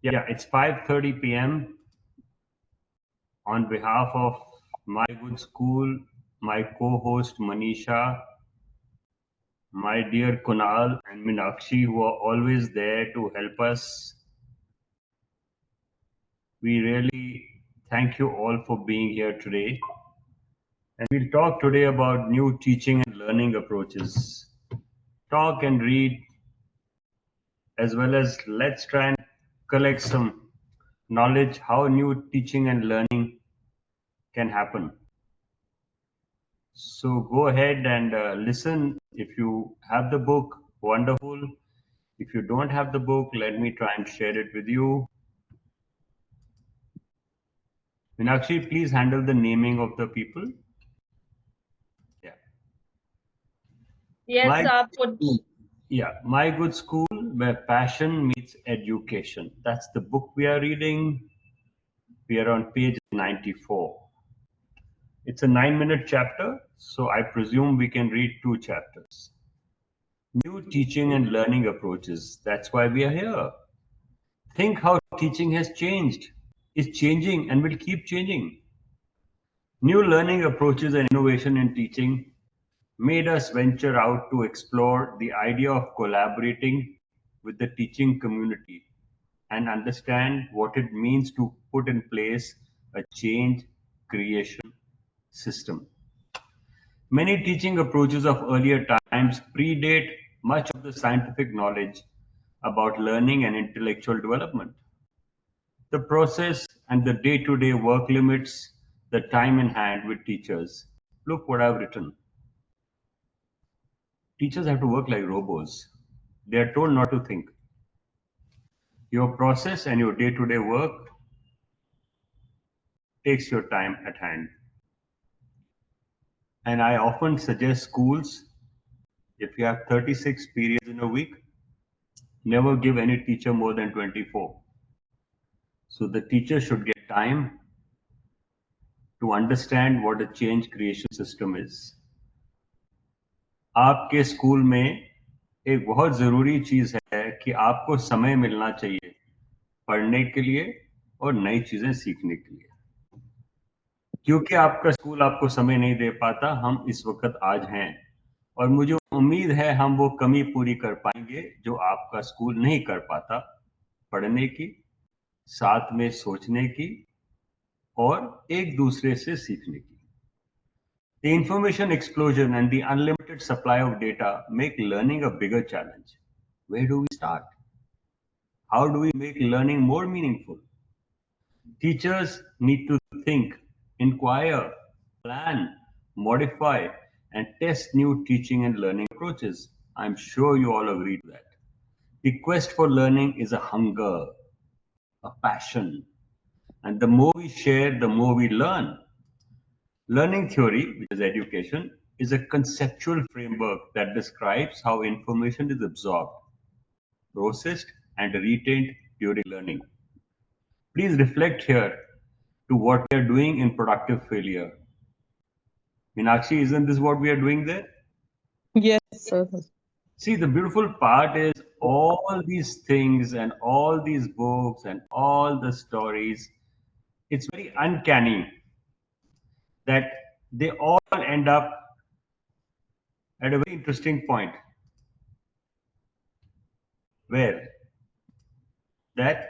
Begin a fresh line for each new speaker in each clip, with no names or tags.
Yeah, it's 5:30 p.m. On behalf of my good school, my co-host Manisha, my dear Kunal and Minakshi, who are always there to help us. We really thank you all for being here today. And we'll talk today about new teaching and learning approaches. Talk and read, as well as let's try and collect some knowledge how new teaching and learning can happen. So go ahead and listen. If you have the book, wonderful. If you don't have the book, let me try and share it with you. Minakshi, please handle the naming of the people. Yeah.
Yes,
My
put.
My good school where passion meets education. That's the book we are reading. We are on page 94. It's a 9-minute chapter, so I presume we can read two chapters. New teaching and learning approaches. That's why we are here. Think how teaching has changed, is changing, and will keep changing. New learning approaches and innovation in teaching made us venture out to explore the idea of collaborating with the teaching community and understand what it means to put in place a change creation system. Many teaching approaches of earlier times predate much of the scientific knowledge about learning and intellectual development. The process and the day-to-day work limits the time in hand with teachers. Look what I've written. Teachers have to work like robots. They are told not to think. Your process and your day-to-day work takes your time at hand. And I often suggest schools, if you have 36 periods in a week, never give any teacher more than 24. So the teacher should get time to understand what a change creation system is. आपके school में एक बहुत ज़रूरी चीज़ है कि आपको समय मिलना चाहिए पढ़ने के लिए और नई चीज़ें सीखने के लिए। क्योंकि आपका स्कूल आपको समय नहीं दे पाता, हम इस वक़्त आज हैं और मुझे उम्मीद है हम वो कमी पूरी कर पाएँगे जो आपका स्कूल नहीं कर पाता, पढ़ने की, साथ में सोचने की और एक-दूसरे से सीखने की। The information explosion and the unlimited supply of data make learning a bigger challenge. Where do we start? How do we make learning more meaningful? Teachers need to think, inquire, plan, modify, and test new teaching and learning approaches. I'm sure you all agree to that. The quest for learning is a hunger, a passion, and the more we share, the more we learn. Learning theory, which is education, is a conceptual framework that describes how information is absorbed, processed, and retained during learning. Please reflect here to what we are doing in productive failure. Meenakshi, isn't this what we are doing there?
Yes, sir.
See, the beautiful part is all these things and all these books and all the stories, it's very uncanny that they all end up at a very interesting point where that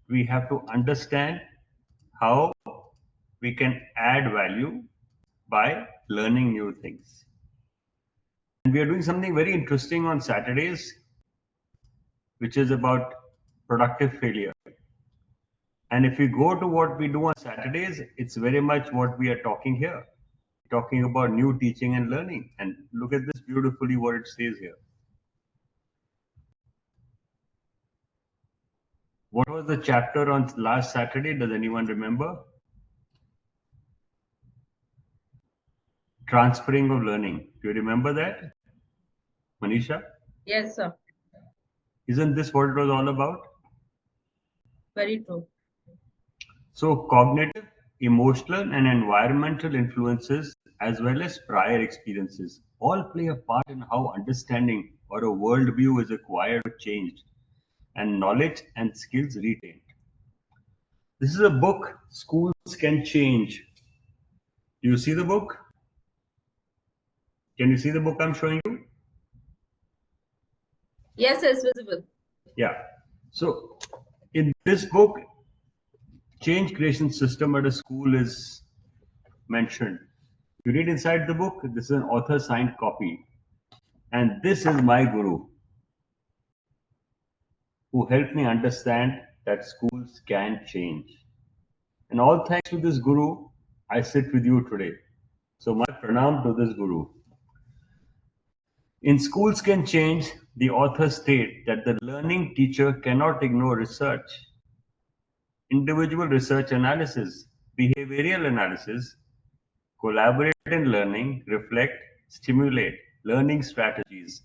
we have to understand how we can add value by learning new things. And we are doing something very interesting on Saturdays, which is about productive failure. And if we go to what we do on Saturdays, it's very much what we are talking here, talking about new teaching and learning. And look at this beautifully what it says here. What was the chapter on last Saturday? Does anyone remember? Transferring of learning. Do you remember that, Manisha?
Yes, sir.
Isn't this what it was all about?
Very true.
So, cognitive, emotional, and environmental influences, as well as prior experiences, all play a part in how understanding or a worldview is acquired or changed. and knowledge and skills retained. This is a book, Schools Can Change. Do you see the book? Can you see the book I'm showing you?
Yes, it's visible.
Yeah. So in this book, change creation system at a school is mentioned. You read inside the book, this is an author signed copy. And this is my guru who helped me understand that schools can change. And all thanks to this guru, I sit with you today. So my pranam to this guru. In Schools Can Change, the authors state that the learning teacher cannot ignore research, individual research analysis, behavioral analysis, collaborate in learning, reflect, stimulate learning strategies,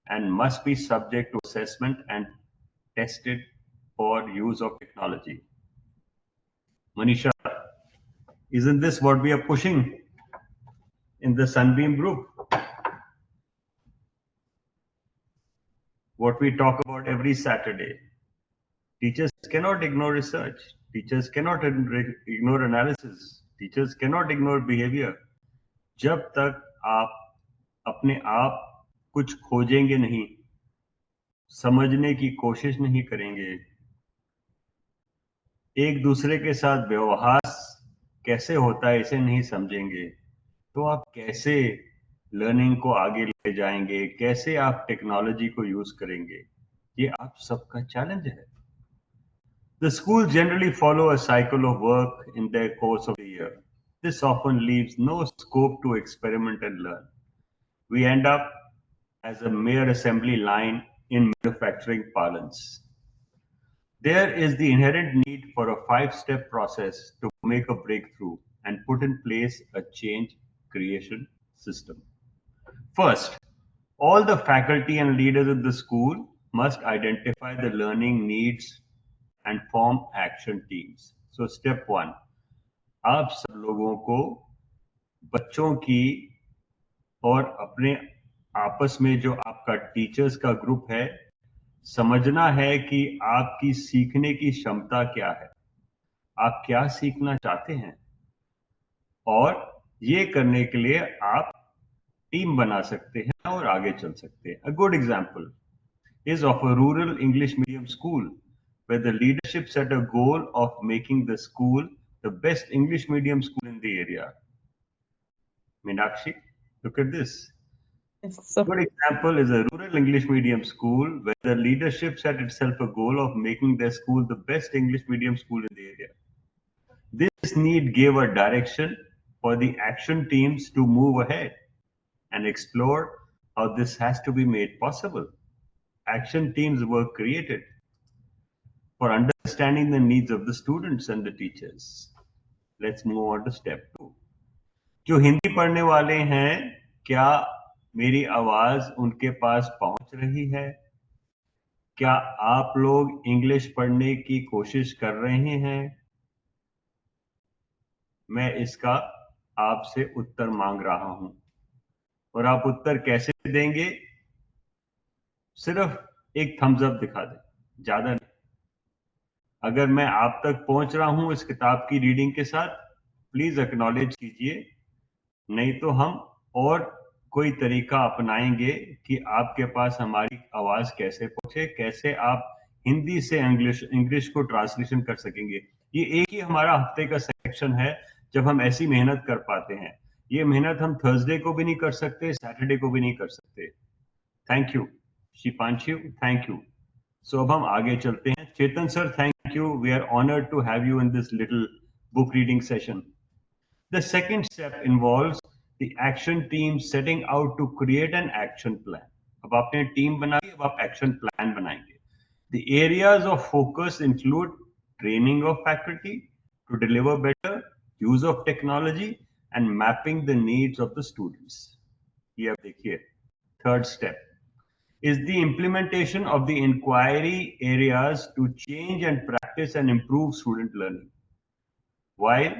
and must be subject to assessment and tested for use of technology. Manisha, isn't this what we are pushing in the Sunbeam group? What we talk about every Saturday. Teachers cannot ignore research. Teachers cannot ignore analysis. Teachers cannot ignore behavior. जब तक आप अपने आप कुछ खोजेंगे नहीं, समझने की कोशिश नहीं करेंगे, एक दूसरे के साथ व्यवहार कैसे होता है इसे नहीं समझेंगे, तो आप कैसे लर्निंग को आगे ले जाएंगे, कैसे आप टेक्नोलॉजी को यूज करेंगे? ये आप सबका चैलेंज है. The schools generally follow a cycle of work in their course of the year. This often leaves no scope to experiment and learn. We end up as a mere assembly line in manufacturing parlance. There is the inherent need for a five-step process to make a breakthrough and put in place a change creation system. First, all the faculty and leaders of the school must identify the learning needs and form action teams. So step one, आप सब लोगों को बच्चों की और अपने आपस में जो आपका टीचर्स का ग्रुप है, समझना है कि आपकी सीखने की क्षमता क्या है, आप क्या सीखना चाहते हैं, और ये करने के लिए आप टीम बना सकते हैं और आगे चल सकते हैं. A good example is of a rural English medium school where the leadership set a goal of making the school the best English medium school in the area. Meenakshi, look at this.
Yes,
A
sir.
good example is a rural English medium school where the leadership set itself a goal of making their school the best English medium school in the area. This need gave a direction for the action teams to move ahead and explore how this has to be made possible. Action teams were created for understanding the needs of the students and the teachers. Let's move on to step 2. जो हिंदी पढ़ने वाले हैं, क्या मेरी आवाज उनके पास पहुंच रही है? क्या आप लोग इंग्लिश पढ़ने की कोशिश कर रहे हैं? मैं इसका आपसे उत्तर मांग रहा हूं, और आप उत्तर कैसे देंगे? सिर्फ एक थम्स अप दिखा दें, ज्यादा नहीं. अगर मैं आप तक पहुंच रहा हूं इस किताब की रीडिंग के साथ, प्लीज एक्नॉलेज कीजिए, नहीं तो हम और कोई तरीका अपनाएंगे कि आपके पास हमारी आवाज कैसे पहुंचे, कैसे आप हिंदी से इंग्लिश को ट्रांसलेशन कर सकेंगे. ये एक ही हमारा हफ्ते का सेक्शन है जब हम ऐसी मेहनत कर पाते हैं. ये मेहनत हम थर्सडे को भी नहीं कर सकते, सैटरडे को भी नहीं कर सकते. Thank you Shipanshu, thank you. So अब हम आगे चलते हैं. Chetan sir, thank you. We are honoured to have you in this little book reading session. The second step involves the action team setting out to create an action plan. अब आपने team बनाई, अब आप एक्शन प्लान बनाएंगे. The areas of focus include training of faculty to deliver better, use of technology, and mapping the needs of the students. ये अब देखिए, third step is the implementation of the inquiry areas to change and practice and improve student learning. While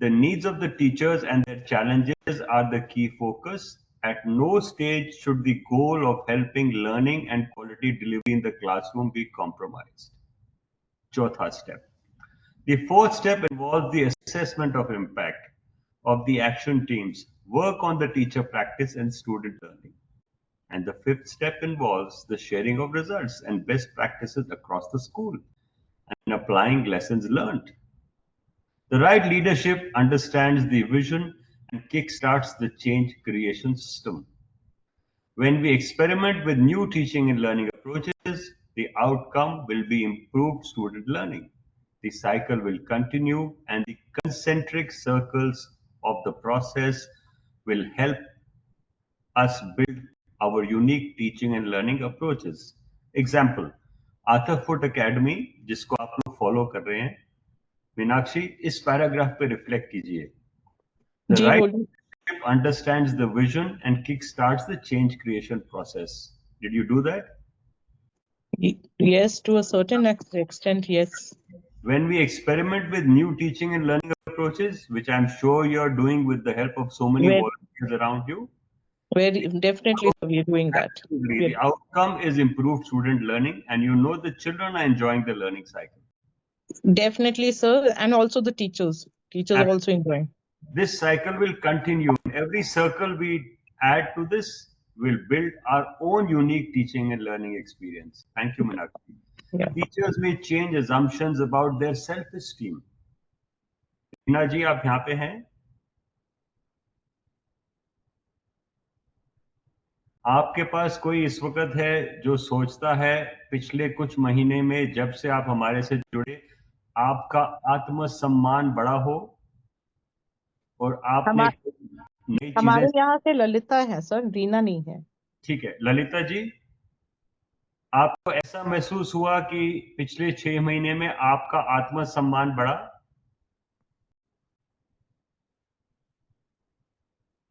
the needs of the teachers and their challenges are the key focus, At no stage should the goal of helping learning and quality delivery in the classroom be compromised. Chautha step. The fourth step involves the assessment of impact of the action teams, work on the teacher practice and student learning. And the fifth step involves the sharing of results and best practices across the school and applying lessons learned. The right leadership understands the vision and kickstarts the change creation system. When we experiment with new teaching and learning approaches, the outcome will be improved student learning. The cycle will continue, and the concentric circles of the process will help us build our unique teaching and learning approaches. Example, Arthur Foot Academy, जिसको आप लोग follow कर रहे हैं, मीनाक्षी इस paragraph पे reflect कीजिए. The
ji
right
बोलिए.
leadership understands the vision and kickstarts the change creation process. Did you do that?
Yes, to a certain extent, yes.
When we experiment with new teaching and learning approaches, which I'm sure you're doing with the help of so many
Very,
volunteers around you,
definitely we are doing that.
absolutely, the outcome is improved student learning, and you know the children are enjoying the learning cycle.
Definitely, sir, and also the teachers. Teachers are also enjoying.
This cycle will continue. Every circle we add to this will build our own unique teaching and learning experience. Thank you, Meenakshi.
Yeah.
Teachers may change assumptions about their self-esteem. Meena ji आप यहाँ पे हैं? आपके पास कोई इस वक्त है जो सोचता है पिछले कुछ महीने में जब से आप हमारे से जुड़े आपका आत्मसम्मान बड़ा हो और आपने नई
हमारे
चीजें.
यहाँ से ललिता है सर, रीना नहीं है.
ठीक है, ललिता जी, आपको ऐसा महसूस हुआ कि पिछले 6 महीने में आपका आत्मसम्मान बढ़ा?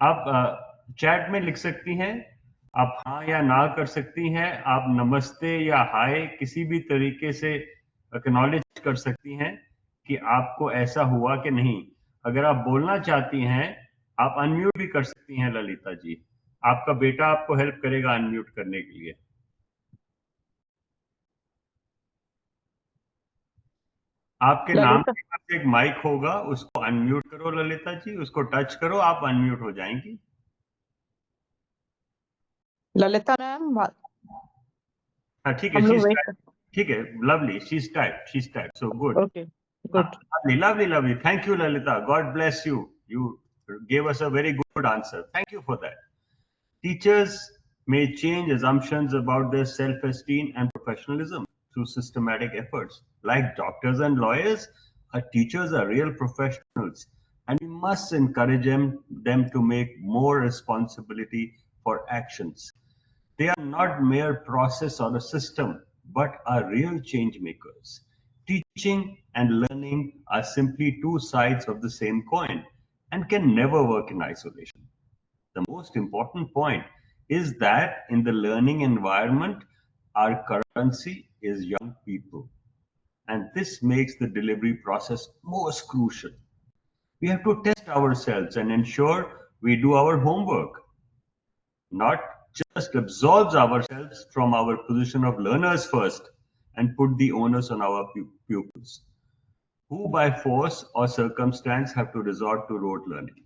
आप चैट में लिख सकती हैं, आप हाँ या ना कर सकती हैं, आप नमस्ते या हाय किसी भी तरीके से एक्नॉलेज कर सकती हैं कि आपको ऐसा हुआ कि नहीं. अगर आप बोलना चाहती हैं, आप अनम्यूट भी कर सकती हैं ललिता जी. आपका बेटा आपको हेल्प करेगा अनम्यूट करने के लिए. आपके नाम के पास एक माइक होगा, उसको अनम्यूट करो ललिता जी, उसको टच करो, आप अनम्यूट हो जाएंगी.
ललिता मैम,
हाँ ठीक है, ठीक है, lovely, she's typed, so good.
Okay, good.
Lovely. Thank you, Lalita. God bless you. You gave us a very good answer. Thank you for that. Teachers may change assumptions about their self-esteem and professionalism through systematic efforts. Like doctors and lawyers, our teachers are real professionals, and we must encourage them to make more responsibility for actions. They are not mere process or a system, but are real change makers. Teaching and learning are simply two sides of the same coin and can never work in isolation. The most important point is that in the learning environment, our currency is young people. And this makes the delivery process most crucial. We have to test ourselves and ensure we do our homework, not just absolves ourselves from our position of learners first and put the onus on our pupils, who by force or circumstance have to resort to rote learning.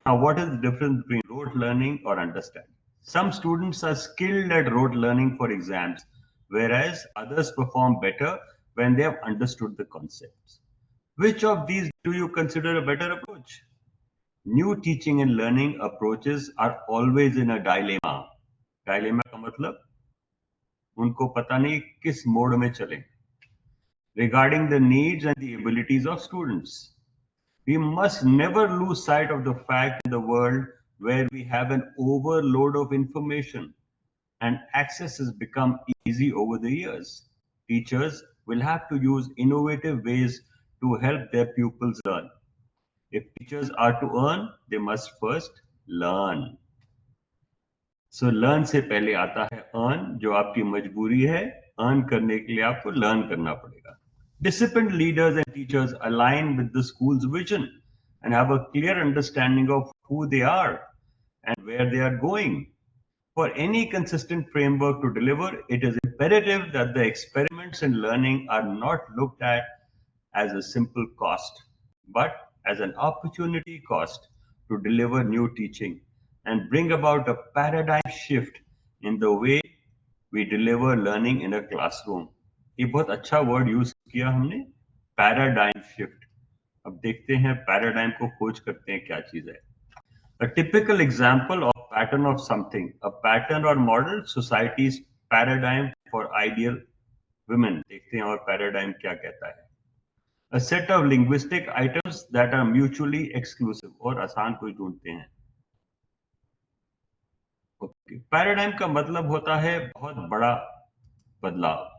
Now, what is the difference between rote learning or understanding? Some students are skilled at rote learning for exams, whereas others perform better when they have understood the concepts. Which of these do you consider a better approach? New teaching and learning approaches are always in a dilemma. Dilemma का मतलब उनको पता नहीं किस mode में चले. Regarding the needs and the abilities of students. We must never lose sight of the fact in the world where we have an overload of information and access has become easy over the years. Teachers will have to use innovative ways to help their pupils learn. If teachers are to earn, they must first learn. So learn से पहले आता है earn, जो आपकी मजबूरी है. Earn करने के लिए आपको learn करना पड़ेगा. Disciplined leaders and teachers align with the school's vision and have a clear understanding of who they are and where they are going. For any consistent framework to deliver, it is imperative that the experiments in learning are not looked at as a simple cost, but as an opportunity cost to deliver new teaching and bring about a paradigm shift in the way we deliver learning in a classroom. ये बहुत अच्छा word use किया हमने, paradigm shift. अब देखते हैं paradigm को खोज करते हैं क्या चीज है. A typical example of pattern of something, a pattern or model, society's paradigm for ideal women. देखते हैं और paradigm क्या कहता है. A set of linguistic items that are mutually exclusive. और आसान कोई ढूंढते हैं. Okay. Paradigm का मतलब होता है बहुत बड़ा बदलाव.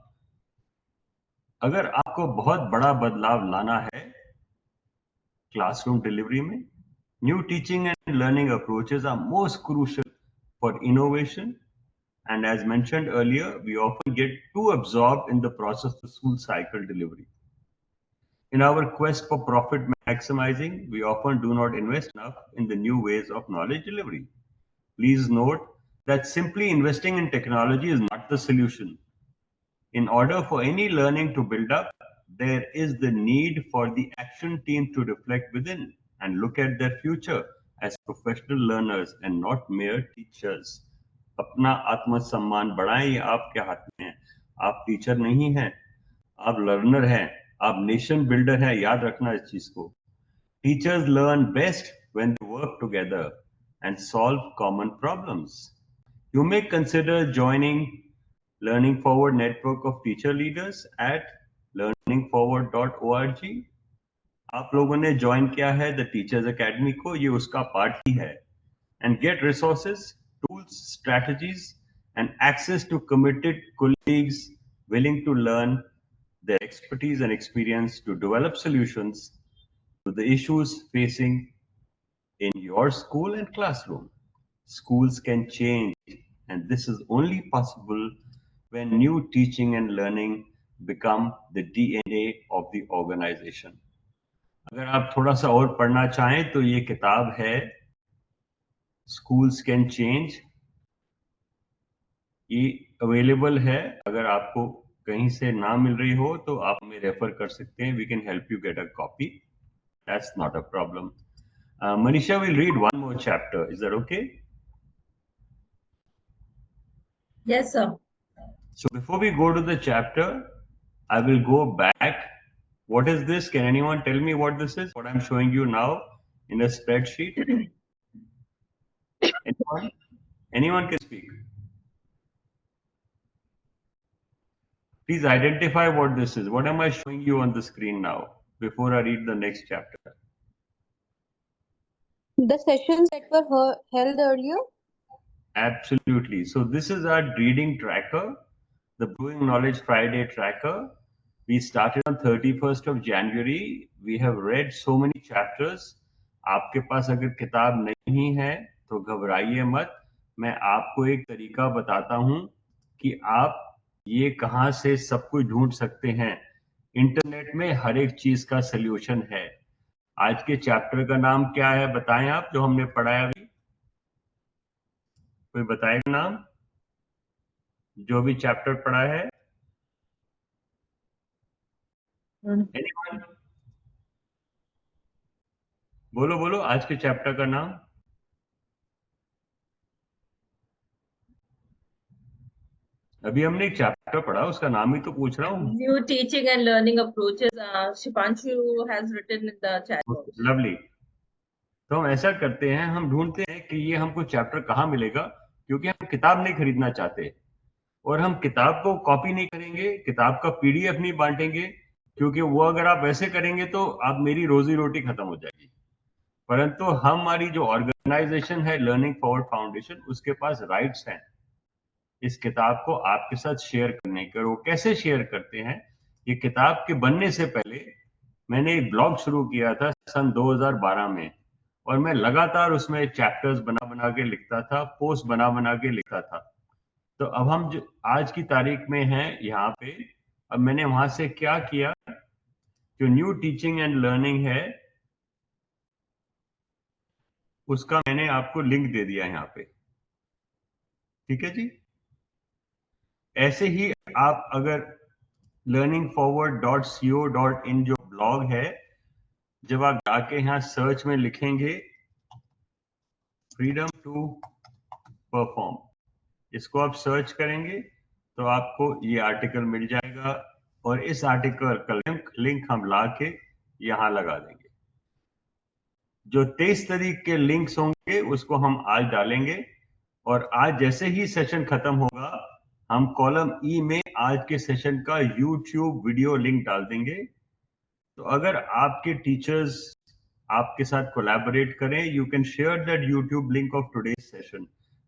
अगर आपको बहुत बड़ा बदलाव लाना है क्लासरूम डिलीवरी में, new teaching and learning approaches are most crucial for innovation. And as mentioned earlier, we often get too absorbed in the process of school cycle delivery. In our quest for profit maximizing, we often do not invest enough in the new ways of knowledge delivery. Please note that simply investing in technology is not the solution. In order for any learning to build up, there is the need for the action team to reflect within and look at their future as professional learners and not mere teachers. अपना आत्मसम्मान बढ़ाएं, ये आपके हाथ में है. आप teacher नहीं हैं, आप लर्नर हैं, आप नेशन बिल्डर हैं. याद रखना इस चीज को. Teachers learn best when they work together and solve common problems. You may consider joining Learning Forward network of teacher leaders at learningforward.org. आप लोगों ने ज्वाइन किया है द टीचर्स अकेडमी को, ये उसका पार्ट ही है. And get resources, tools, strategies, and access to committed colleagues willing to learn their expertise and experience to develop solutions to the issues facing in your school and classroom. Schools can change, and this is only possible when new teaching and learning become the DNA of the organization. अगर आप थोड़ा सा और पढ़ना चाहें तो ये किताब है Schools Can Change. ये अवेलेबल है. अगर आपको कहीं से ना मिल रही हो तो आप हमें रेफर कर सकते हैं. We can help you get a copy. That's not a problem. Manisha will read one more chapter. Is that okay?
Yes, sir.
So before we go to the chapter, I will go back. What is this? Can anyone tell me what this is? What I'm showing you now in a spreadsheet? Anyone? Anyone can speak. Please identify what this is. What am I showing you on the screen now before I read the next chapter?
The sessions that were held earlier?
Absolutely. So this is our reading tracker, the Brewing Knowledge Friday tracker. We started on 31st of January. We have read so many chapters. आपके पास अगर किताब नहीं है तो घबराइए मत. मैं आपको एक तरीका बताता हूं कि आप ये कहां से सब कुछ ढूंढ सकते हैं. इंटरनेट में हर एक चीज का सलूशन है. आज के चैप्टर का नाम क्या है बताएं आप, जो हमने पढ़ा है अभी. कोई बताएगा नाम जो भी चैप्टर पढ़ा है? Anyone? बोलो बोलो आज के चैप्टर का नाम. अभी हमने एक चैप्टर पढ़ा, उसका नाम ही तो पूछ रहा हूँ.
New teaching and learning approaches. Shipanshu has written in the chat box.
Lovely. तो हम ऐसा करते हैं, हम ढूंढते हैं कि ये हमको चैप्टर कहाँ मिलेगा, क्योंकि हम किताब नहीं खरीदना चाहते और हम किताब को कॉपी नहीं करेंगे, किताब का पीडीएफ नहीं बांटेंगे, क्योंकि वो अगर आप वैसे करेंगे तो आप मेरी रोजी रोटी खत्म हो जाएगी. परंतु हमारी जो ऑर्गेनाइजेशन है लर्निंग फॉरवर्ड फाउंडेशन, उसके पास राइट्स हैं इस किताब को आपके साथ शेयर करने के. और वो कैसे शेयर करते हैं, ये किताब के बनने से पहले मैंने एक ब्लॉग शुरू किया था सन 2012 में, और मैं लगातार उसमें चैप्टर्स बना बना के लिखता था, पोस्ट बना बना के लिखता था. तो अब हम जो आज की तारीख में हैं यहाँ पे, अब मैंने वहां से क्या किया, जो न्यू टीचिंग एंड लर्निंग है उसका मैंने आपको लिंक दे दिया यहाँ पे, ठीक है जी। ऐसे ही आप अगर learningforward.co.in जो ब्लॉग है, जब आप जाके यहाँ सर्च में लिखेंगे फ्रीडम टू परफॉर्म, इसको आप सर्च करेंगे तो आपको ये आर्टिकल मिल जाएगा, और इस आर्टिकल का लिंक हम ला के यहाँ लगा देंगे। जो 23 तारीख के लिंक्स होंगे उसको हम आज डालेंगे, और आज जैसे ही सेशन खत्म होगा हम कॉलम ई में आज के सेशन का यूट्यूब वीडियो लिंक डाल देंगे। तो अगर आपके टीचर्स आपके साथ कोलैबोरेट करें, you can share that YouTube link of today's session.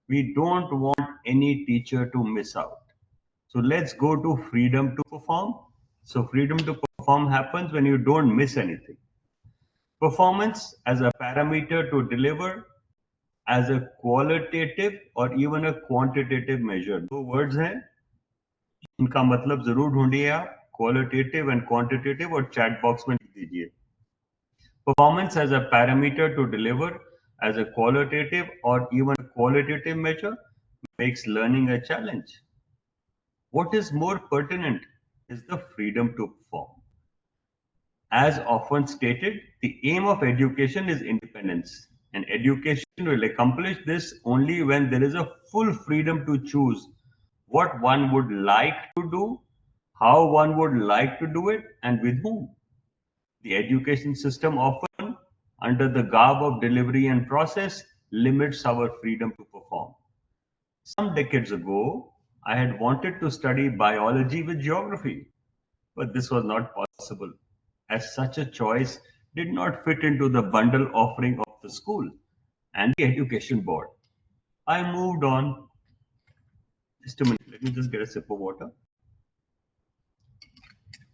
We don't want any teacher to miss out. So let's go to freedom to perform. So freedom to perform happens when you don't miss anything. Performance as a parameter to deliver, as a qualitative or even a quantitative measure. दो words हैं, इनका मतलब जरूर ढूंढिए आप, qualitative and quantitative, और chat box में लिख दीजिए। Performance as a parameter to deliver, as a qualitative or even a qualitative measure makes learning a challenge. What is more pertinent is the freedom to perform. As often stated, the aim of education is independence, and education will accomplish this only when there is a full freedom to choose what one would like to do, how one would like to do it, and with whom. The education system often, under the garb of delivery and process, limits our freedom to perform. Some decades ago, I had wanted to study biology with geography, but this was not possible, as such a choice did not fit into the bundle offering of the school and the education board. I moved on. Just a minute, let me just get a sip of water.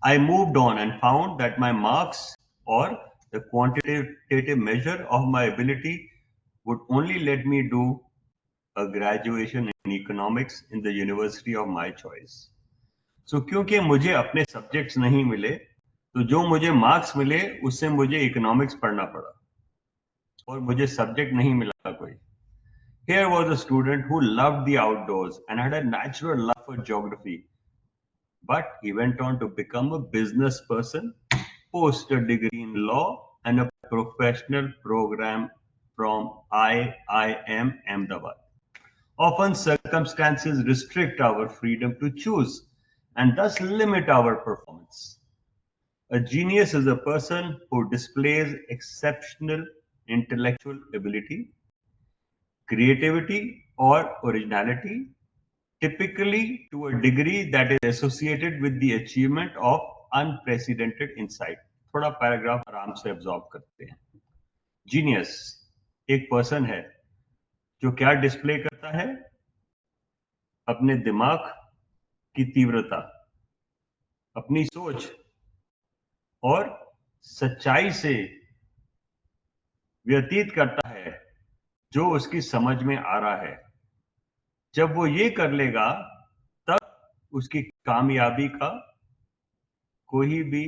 I moved on and found that my marks, or the quantitative measure of my ability, would only let me do a graduation in economics in the university of my choice. So क्योंकि मुझे अपने subjects नहीं मिले, तो जो मुझे marks मिले उससे मुझे इकोनॉमिक्स पढ़ना पड़ा, और मुझे सब्जेक्ट नहीं मिला कोई। Here was a student who loved the outdoors and had a natural love for geography, but he went on to become a business person, post a degree in law and a professional program from IIM Ahmedabad. Often circumstances restrict our freedom to choose and thus limit our performance. A genius is a person who displays exceptional intellectual ability, creativity, or originality, typically to a degree that is associated with the achievement of unprecedented insight. थोड़ा paragraph आराम से absorb करते हैं। Genius एक person है जो क्या display करता है? अपने दिमाग की तीव्रता, अपनी सोच और सच्चाई से व्यतीत करता है जो उसकी समझ में आ रहा है। जब वो ये कर लेगा तब उसकी कामयाबी का कोई भी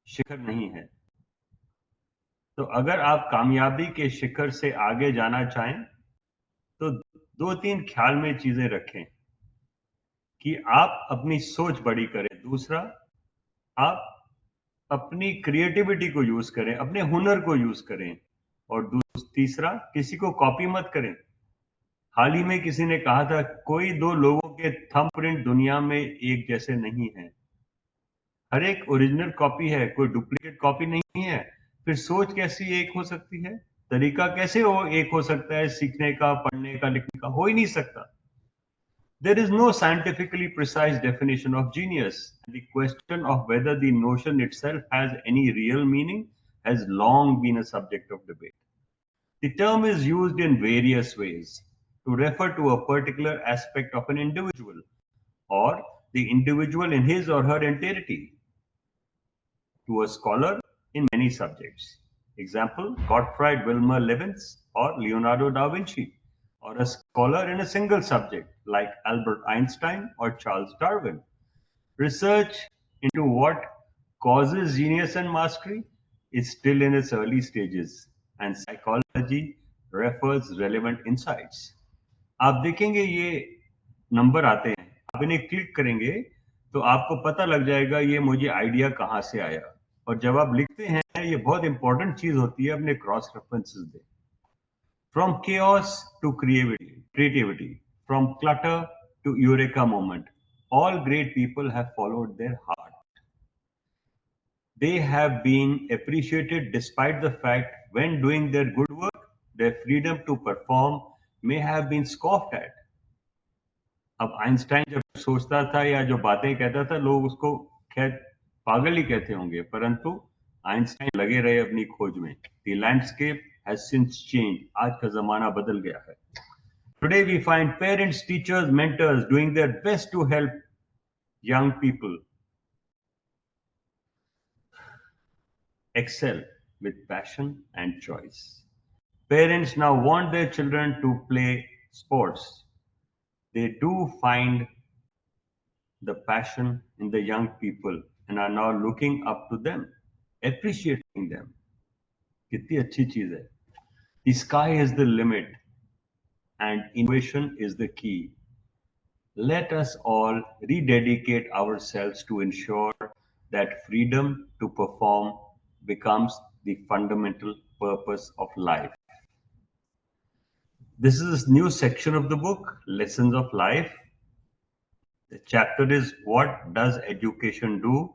शिखर नहीं है। तो अगर आप कामयाबी के शिखर से आगे जाना चाहें तो दो तीन ख्याल में चीजें रखें कि आप अपनी सोच बड़ी करें, दूसरा आप अपनी क्रिएटिविटी को यूज करें, अपने हुनर को यूज करें, और तीसरा किसी को कॉपी मत करें। हाल ही में किसी ने कहा था कोई दो लोगों के थंबप्रिंट दुनिया में एक जैसे नहीं है, हर एक ओरिजिनल कॉपी है, कोई डुप्लीकेट कॉपी नहीं है। फिर सोच कैसी एक हो सकती है? तरीका कैसे एक हो सकता है सीखने का, पढ़ने का, लिखने का? हो ही नहीं सकता। There is no scientifically precise definition of genius. The question of whether the notion itself has any real meaning has long been a subject of debate. The term is used in various ways to refer to a particular aspect of an individual or the individual in his or her entirety, to a scholar in many subjects. Example, Gottfried Wilhelm Leibniz or Leonardo da Vinci, or a scholar in a single subject like Albert Einstein or Charles Darwin. Research into what causes genius and mastery is still in its early stages, and psychology refers relevant insights. आप देखेंगे ये number आते हैं, आप इन्हें click करेंगे तो आपको पता लग जाएगा ये मुझे आइडिया कहाँ से आया। और जब आप लिखते हैं, ये बहुत इंपॉर्टेंट चीज होती है, अपने क्रॉस रेफरेंसेस दें। From chaos to creativity, from clutter to eureka moment, all great people have followed their heart. They have been appreciated despite the fact when doing their good work, their freedom to perform may have been scoffed at. अब Einstein जब सोचता था या जो बातें कहता था, लोग उसको खैर पागल ही कहते होंगे, परंतु आइंस्टाइन लगे रहे अपनी खोज में। The landscape has since changed. आज का जमाना बदल गया है। Today we find parents, teachers, mentors doing their best to help young people excel with passion and choice. Parents now want their children to play sports. They do find the passion in the young people and are now looking up to them, appreciating them. कितनी अच्छी चीज है। The sky is the limit and innovation is the key. Let us all rededicate ourselves to ensure that freedom to perform becomes the fundamental purpose of life. This is a new section of the book, Lessons of Life. The chapter is What Does Education Do?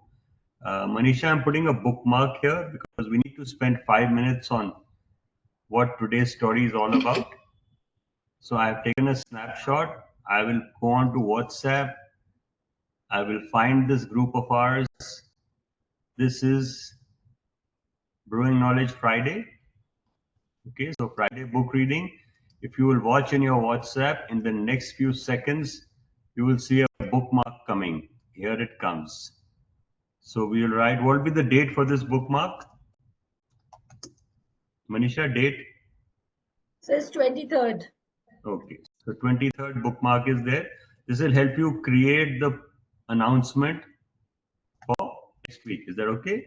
Manisha, I'm putting a bookmark here because we need to spend 5 minutes on what today's story is all about. So I have taken a snapshot. I will go on to WhatsApp. I will find this group of ours. This is Brewing Knowledge Friday. Okay, so Friday book reading. If you will watch in your WhatsApp, in the next few seconds, you will see a bookmark coming. Here it comes. So we will write, what will be the date for this bookmark? Manisha, date?
Says 23rd.
Okay, so 23rd bookmark is there. This will help you create the announcement for next week. Is that okay?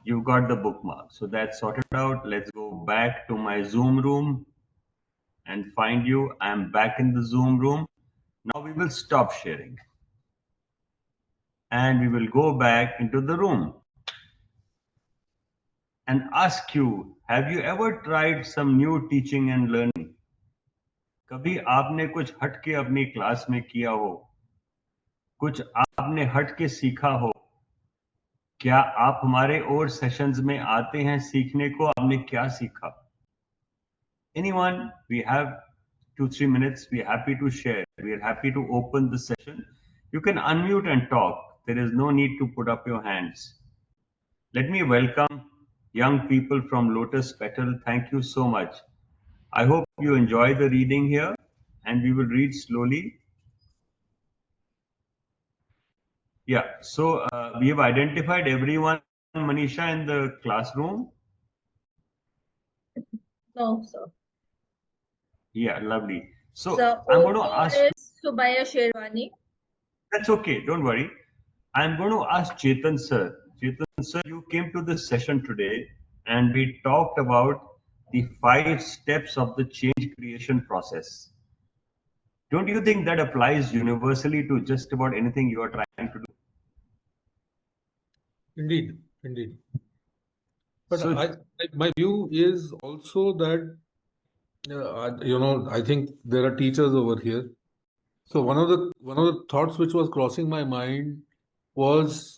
You got the bookmark. So that's sorted out. Let's go back to my Zoom room and find you. I'm back in the Zoom room. Now we will stop sharing. And we will go back into the room and ask you, have you ever tried some new teaching and learning? कभी आपने कुछ हट के अपनी class में किया हो, कुछ आपने हट के सीखा हो? क्या आप हमारे और सेशंस में आते हैं सीखने को? आपने क्या सीखा? Anyone? We have 2-3 minutes. We are happy to share. We are happy to open the session. You can unmute and talk. There is no need to put up your hands. Let me welcome young people from Lotus Petal. Thank you so much. I hope you enjoy the reading here, and we will read slowly. Yeah, so we have identified everyone, Manisha, in the classroom.
No, sir.
Yeah, lovely. So
Sir,
I'm going to
also
ask.
is Subaya Sherwani.
That's okay, don't worry. I'm going to ask Chetan sir. Chetan sir, you came to this session today and we talked about the 5 steps of the change creation process. Don't you think that applies universally to just about anything you are trying to do?
Indeed, indeed. But
So-
my view is also that, I think there are teachers over here. So one of the thoughts which was crossing my mind was,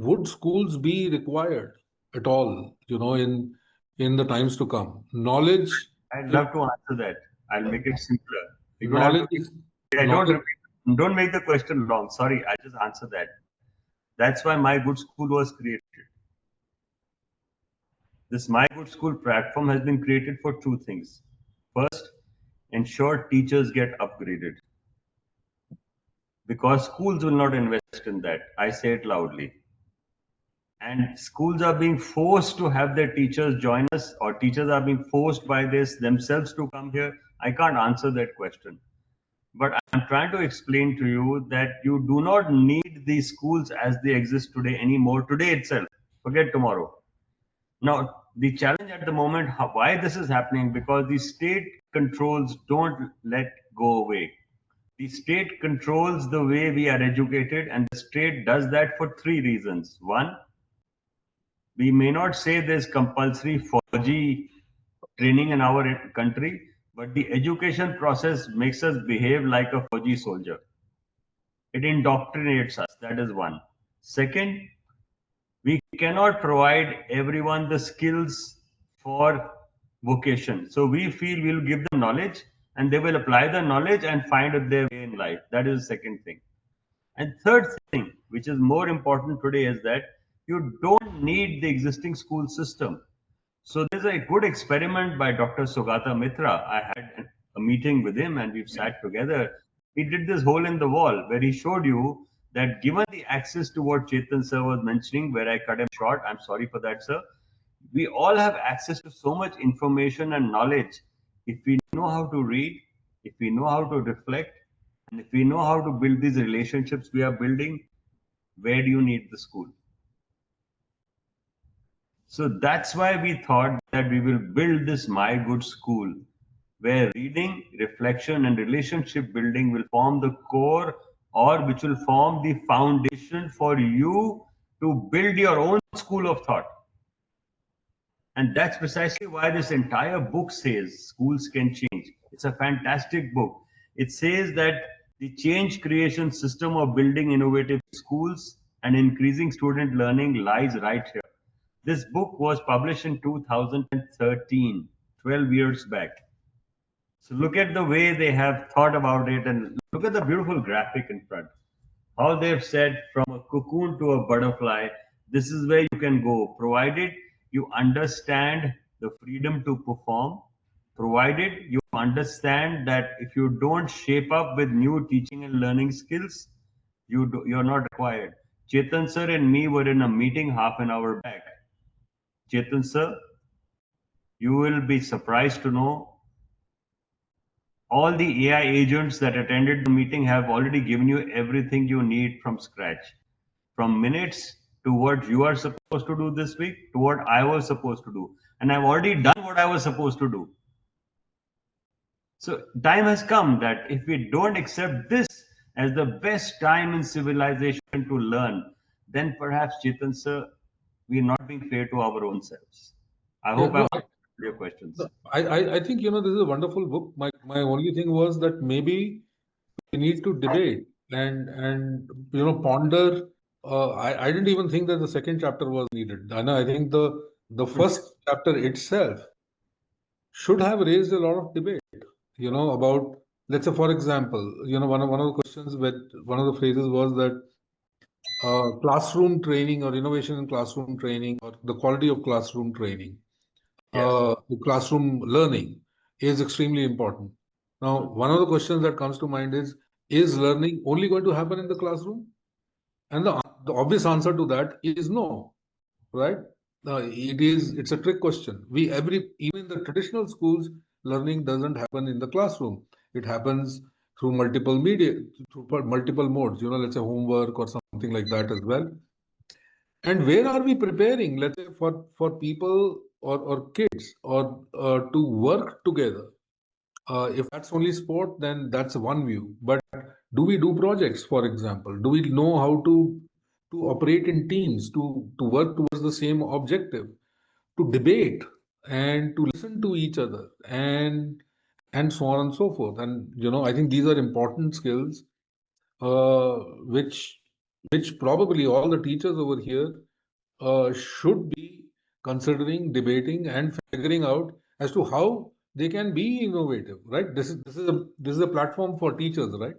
would schools be required at all, in the times to come? Knowledge,
I'd love to answer that. I'll make it simpler. You don't have
knowledge
to-
is
Yeah,
knowledge-
don't make the question long. Sorry, I just answer that. That's why My Good School was created. This My Good School platform has been created for 2 things. First, ensure teachers get upgraded. Because schools will not invest in that. I say it loudly. And schools are being forced to have their teachers join us, or teachers are being forced by this themselves to come here. I can't answer that question. But I'm trying to explain to you that you do not need need these schools as they exist today anymore, today itself. Forget tomorrow. Now, the challenge at the moment, why this is happening, because the state controls don't let go away. The state controls the way we are educated, and the state does that for three reasons. One, we may not say there's compulsory Fauji training in our country, but the education process makes us behave like a Fauji soldier. It indoctrinates us. That is one. Second, we cannot provide everyone the skills for vocation. So we feel we'll give them knowledge and they will apply the knowledge and find their way in life. That is the second thing. And third thing, which is more important today, is that you don't need the existing school system. So there's a good experiment by Dr. Sugata Mitra. I had a meeting with him and we've sat together. He did this hole in the wall where he showed you that given the access to what Chetan sir was mentioning, where I cut him short, I'm sorry for that, sir. We all have access to so much information and knowledge. If we know how to read, if we know how to reflect, and if we know how to build these relationships we are building, where do you need the school? So that's why we thought that we will build this My Good School, where reading, reflection, and relationship building will form the core, or which will form the foundation for you to build your own school of thought. And that's precisely why this entire book says schools can change. It's a fantastic book. It says that the change creation system of building innovative schools and increasing student learning lies right here. This book was published in 2013, 12 years back. So look at the way they have thought about it and look at the beautiful graphic in front. How they've said from a cocoon to a butterfly, this is where you can go, provided you understand the freedom to perform, provided you understand that if you don't shape up with new teaching and learning skills, you're not required. Chetan sir and me were in a meeting half an hour back. Chetan sir, you will be surprised to know all the AI agents that attended the meeting have already given you everything you need from scratch. From minutes to what you are supposed to do this week to what I was supposed to do. And I've already done what I was supposed to do. So time has come that if we don't accept this as the best time in civilization to learn, then perhaps, Chetan sir, we are not being fair to our own selves. I hope I've answered your questions.
I think, this is a wonderful book. My only thing was that maybe we need to debate and ponder. I didn't even think that the second chapter was needed. I think the first chapter itself should have raised a lot of debate, about, let's say, for example, one of the questions with one of the phrases was that classroom training or innovation in classroom training or the quality of classroom training, classroom learning is extremely important. Now, one of the questions that comes to mind is learning only going to happen in the classroom? And the obvious answer to that is no, right? It's a trick question. Even in the traditional schools, learning doesn't happen in the classroom. It happens through multiple media, through multiple modes, let's say homework or something like that as well. And where are we preparing, let's say, for people or kids or to work together? If that's only sport, then that's one view. But do we do projects, for example? Do we know how to operate in teams, to work towards the same objective, to debate and to listen to each other and so on and so forth? And I think these are important skills, which probably all the teachers over here should be considering, debating, and figuring out as to how they can be innovative, right? This is a platform for teachers, right?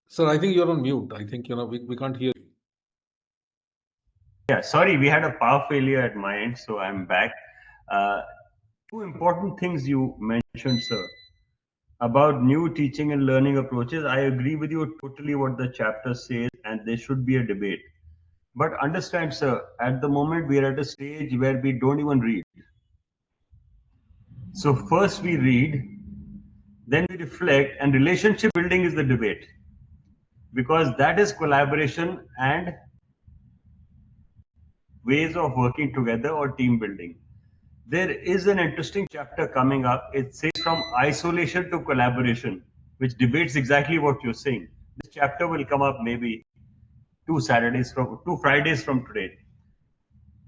Sir, I think you're on mute. I think we can't hear you.
Yeah, sorry, we had a power failure at my end, so I'm back. Two important things you mentioned, sir, about new teaching and learning approaches. I agree with you totally what the chapter says, and there should be a debate. But understand, sir, at the moment we are at a stage where we don't even read. So first we read, then we reflect, and relationship building is the debate, because that is collaboration and ways of working together or team building. There is an interesting chapter coming up. It says from isolation to collaboration, which debates exactly what you're saying. This chapter will come up maybe 2 Fridays from today.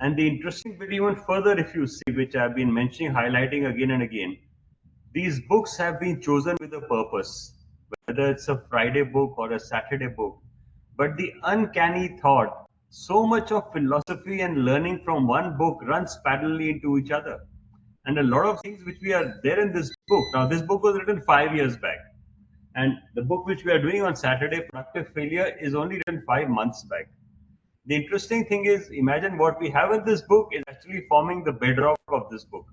And the interesting bit, even further, if you see, which I've been mentioning, highlighting again and again, these books have been chosen with a purpose, whether it's a Friday book or a Saturday book. But the uncanny thought, so much of philosophy and learning from one book runs parallelly into each other. And a lot of things which we are there in this book. Now, this book was written 5 years back. And the book which we are doing on Saturday, Productive Failure, is only written 5 months back. The interesting thing is, imagine what we have in this book is actually forming the bedrock of this book.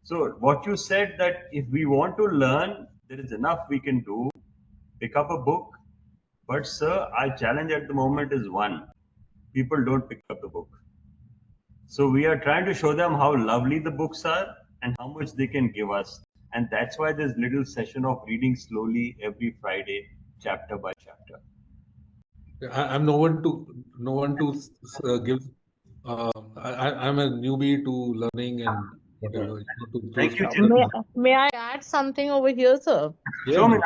So what you said, that if we want to learn, there is enough we can do. Pick up a book. But sir, our challenge at the moment is one. People don't pick up the book. So we are trying to show them how lovely the books are and how much they can give us. And that's why this little session of reading slowly every Friday, chapter by chapter.
I'm no one to give. I'm a newbie to learning and whatever. To
Thank
those
you,
people.
May I add something over here, sir?
Show me.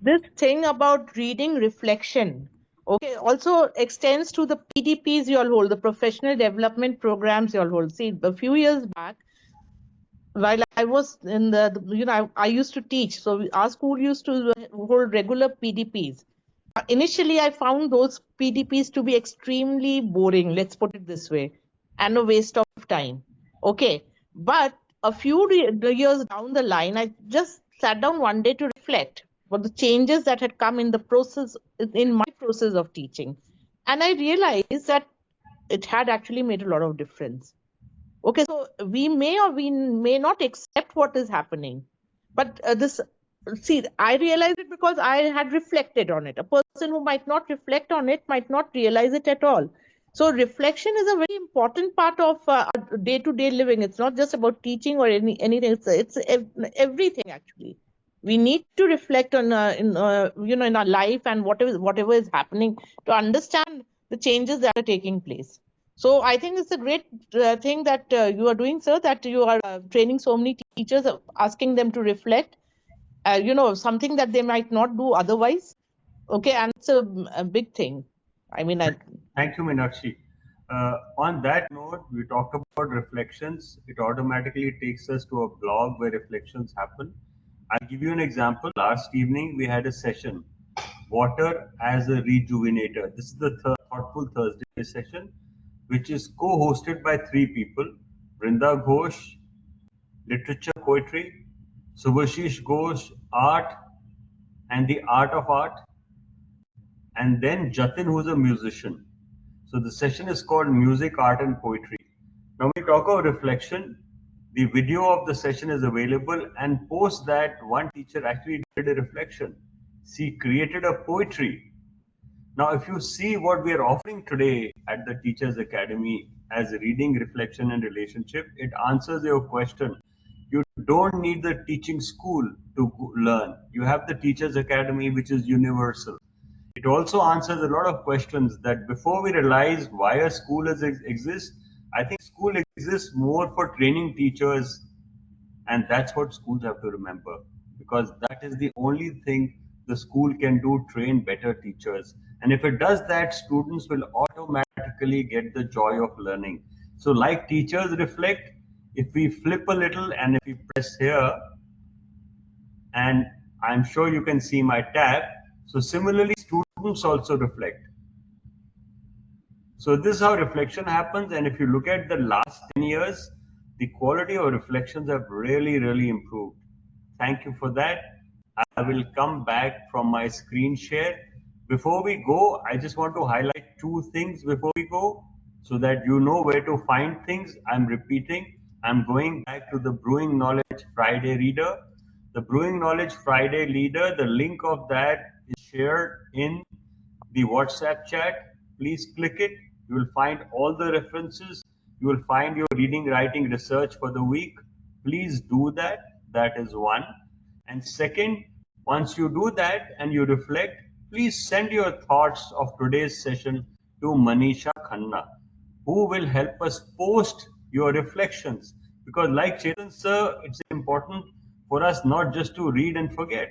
This thing about reading reflection, okay, also extends to the PDPs you all hold, the professional development programs you all hold. See, a few years back, while I was in I used to teach. So our school used to hold regular PDPs. Initially, I found those PDPs to be extremely boring, let's put it this way, and a waste of time. Okay. But a few years down the line, I just sat down one day to reflect what the changes that had come in the process, in my process of teaching. And I realized that it had actually made a lot of difference. Okay, so we may or we may not accept what is happening, but I realized it because I had reflected on it. A person who might not reflect on it might not realize it at all. So reflection is a very important part of day-to-day living. It's not just about teaching or anything. Everything actually. We need to reflect on in our life and whatever is happening to understand the changes that are taking place. So I think it's a great thing that you are doing, sir, that you are training so many teachers, asking them to reflect, something that they might not do otherwise. Okay, and it's a big thing. I mean,
Thank you, Meenakshi. On that note, we talked about reflections. It automatically takes us to a blog where reflections happen. I'll give you an example. Last evening, we had a session, Water as a Rejuvenator. This is the Thoughtful Thursday session, which is co-hosted by three people, Brinda Ghosh, Literature Poetry, Subhashish Ghosh, Art and the Art of Art, and then Jatin, who's a musician. So the session is called Music, Art and Poetry. Now when we talk about reflection, the video of the session is available, and post that, one teacher actually did a reflection. She created a poetry. Now if you see what we are offering today at the Teachers Academy as reading, reflection and relationship, it answers your question. You don't need the teaching school to learn. You have the Teachers Academy, which is universal. It also answers a lot of questions that before we realize why a school exists, I think school exists more for training teachers, and that's what schools have to remember, because that is the only thing the school can do, train better teachers. And if it does that, students will automatically get the joy of learning. So like teachers reflect, if we flip a little and if we press here, and I'm sure you can see my tab. So similarly, students also reflect. So this is how reflection happens. And if you look at the last 10 years, the quality of reflections have really, really improved. Thank you for that. I will come back from my screen share. Before we go, I just want to highlight two things before we go so that you know where to find things. I'm repeating. I'm going back to the Brewing Knowledge Friday Reader. The Brewing Knowledge Friday Leader, the link of that is shared in the WhatsApp chat. Please click it. You will find all the references. You will find your reading, writing, research for the week. Please do that. That is one. And second, once you do that and you reflect, please send your thoughts of today's session to Manisha Khanna, who will help us post your reflections. Because like Chetan sir, it's important for us not just to read and forget.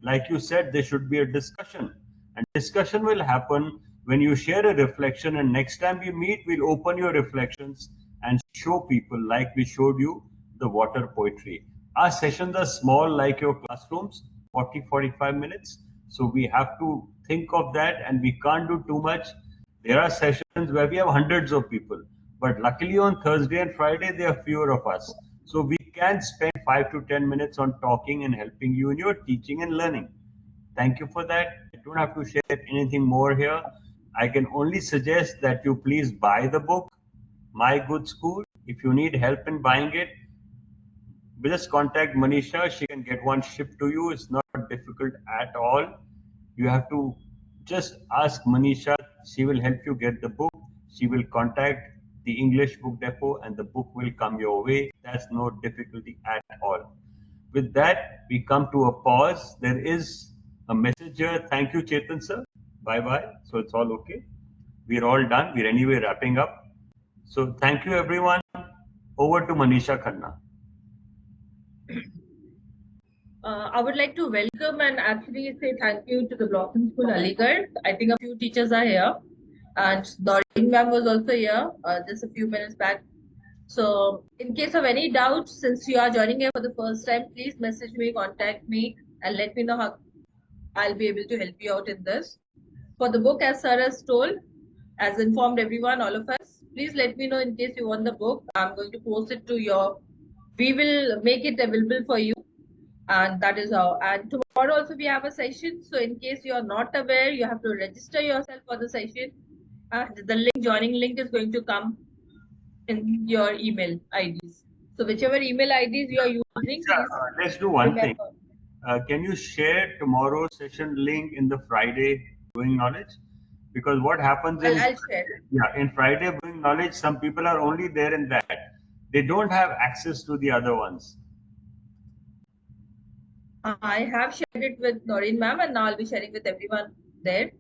Like you said, there should be a discussion. And discussion will happen when you share a reflection, and next time we meet, we'll open your reflections and show people like we showed you the water poetry. Our sessions are small like your classrooms, 40-45 minutes. So we have to think of that, and we can't do too much. There are sessions where we have hundreds of people, but luckily on Thursday and Friday there are fewer of us. So we can spend 5 to 10 minutes on talking and helping you in your teaching and learning. Thank you for that. I don't have to share anything more here. I can only suggest that you please buy the book, My Good School. If you need help in buying it, just contact Manisha. She can get one shipped to you. It's not difficult at all. You have to just ask Manisha. She will help you get the book. She will contact the English Book Depot and the book will come your way. That's no difficulty at all. With that, we come to a pause. There is a message here. Thank you, Chetan sir. Bye bye. So it's all okay. We're all done. We're anyway wrapping up. So thank you, everyone. Over to Manisha Khanna.
I would like to welcome and actually say thank you to the Blossom School Aligarh. I think a few teachers are here, and Doreen ma'am was also here just a few minutes back. So, in case of any doubts, since you are joining here for the first time, please message me, contact me, and let me know how I'll be able to help you out in this. For the book, as Sir has told, as informed everyone, all of us, please let me know in case you want the book. I'm going to post it to your. We will make it available for you, and that is how. And tomorrow also we have a session. So in case you are not aware, you have to register yourself for the session. And the joining link is going to come in your email IDs. So whichever email IDs you are using, please
Let's do one thing.
remember.
Can you share tomorrow's session link in the Friday Brewing Knowledge? Because what happens in
I'll share.
in Friday Brewing Knowledge, some people are only there in that. They don't have access to the other ones.
I have shared it with Noreen ma'am, and now I'll be sharing with everyone there.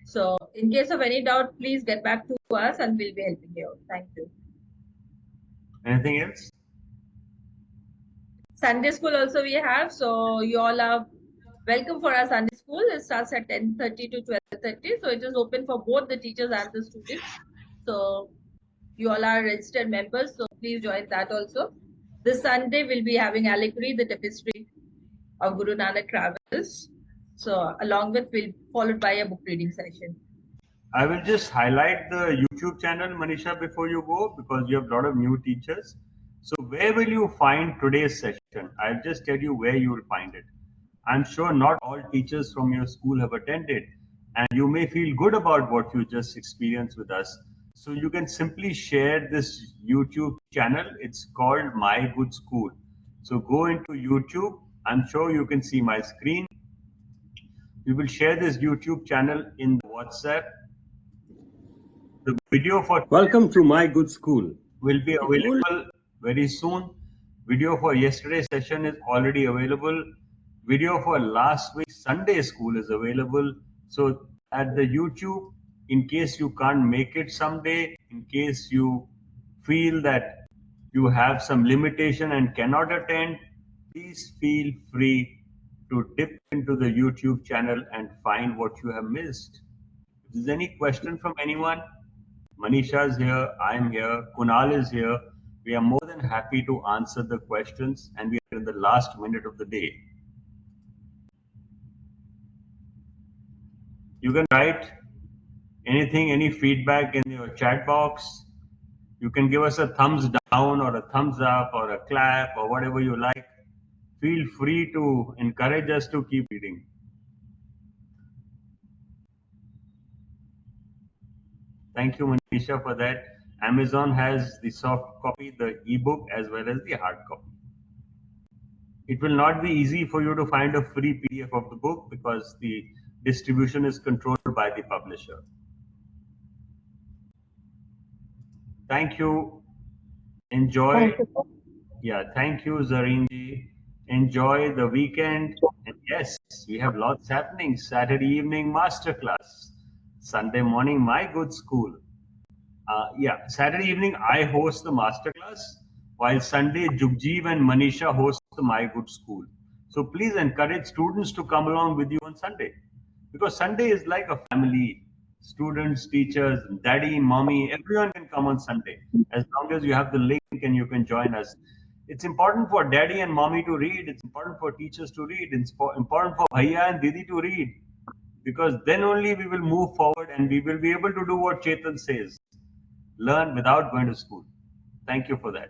So in case of any doubt, please get back to us and we'll be helping you out. Thank you.
Anything else?
Sunday school also we have. So you all are welcome for our Sunday school. It starts at 10:30 to 12:30. So it is open for both the teachers and the students. So you all are registered members. So please join that also. This Sunday we'll be having allegory, the tapestry of Guru Nanak Travels. So along with followed by a book reading session.
I will just highlight the YouTube channel, Manisha, before you go, because you have a lot of new teachers. So where will you find today's session? I'll just tell you where you will find it. I'm sure not all teachers from your school have attended, and you may feel good about what you just experienced with us. So you can simply share this YouTube channel. It's called My Good School. So go into YouTube. I'm sure you can see my screen. We will share this YouTube channel in WhatsApp. The video for Welcome to My Good School will be available very soon. Video for yesterday's session is already available. Video for last week's Sunday school is available. So at the YouTube, in case you can't make it someday, in case you feel that you have some limitation and cannot attend, please feel free to dip into the YouTube channel and find what you have missed. If there's any question from anyone, Manisha is here, I'm here, Kunal is here. We are more than happy to answer the questions, and we are in the last minute of the day. You can write anything, any feedback in your chat box. You can give us a thumbs down or a thumbs up or a clap or whatever you like. Feel free to encourage us to keep reading. Thank you, Manisha, for that. Amazon has the soft copy, the ebook, as well as the hard copy. It will not be easy for you to find a free PDF of the book because the distribution is controlled by the publisher. Thank you. Enjoy.
Thank you.
Yeah, thank you, Zareen ji. Enjoy the weekend. And yes, we have lots happening. Saturday evening masterclass. Sunday morning, my good school. Yeah, Saturday evening I host the masterclass, while Sunday Jugjeev and Manisha host the My Good School. So please encourage students to come along with you on Sunday, because Sunday is like a family. Students, teachers, daddy, mommy, everyone can come on Sunday as long as you have the link and you can join us. It's important for daddy and mommy to read. It's important for teachers to read. It's important for bhaiya and didi to read, because then only we will move forward and we will be able to do what Chetan says: learn without going to school. Thank you for that.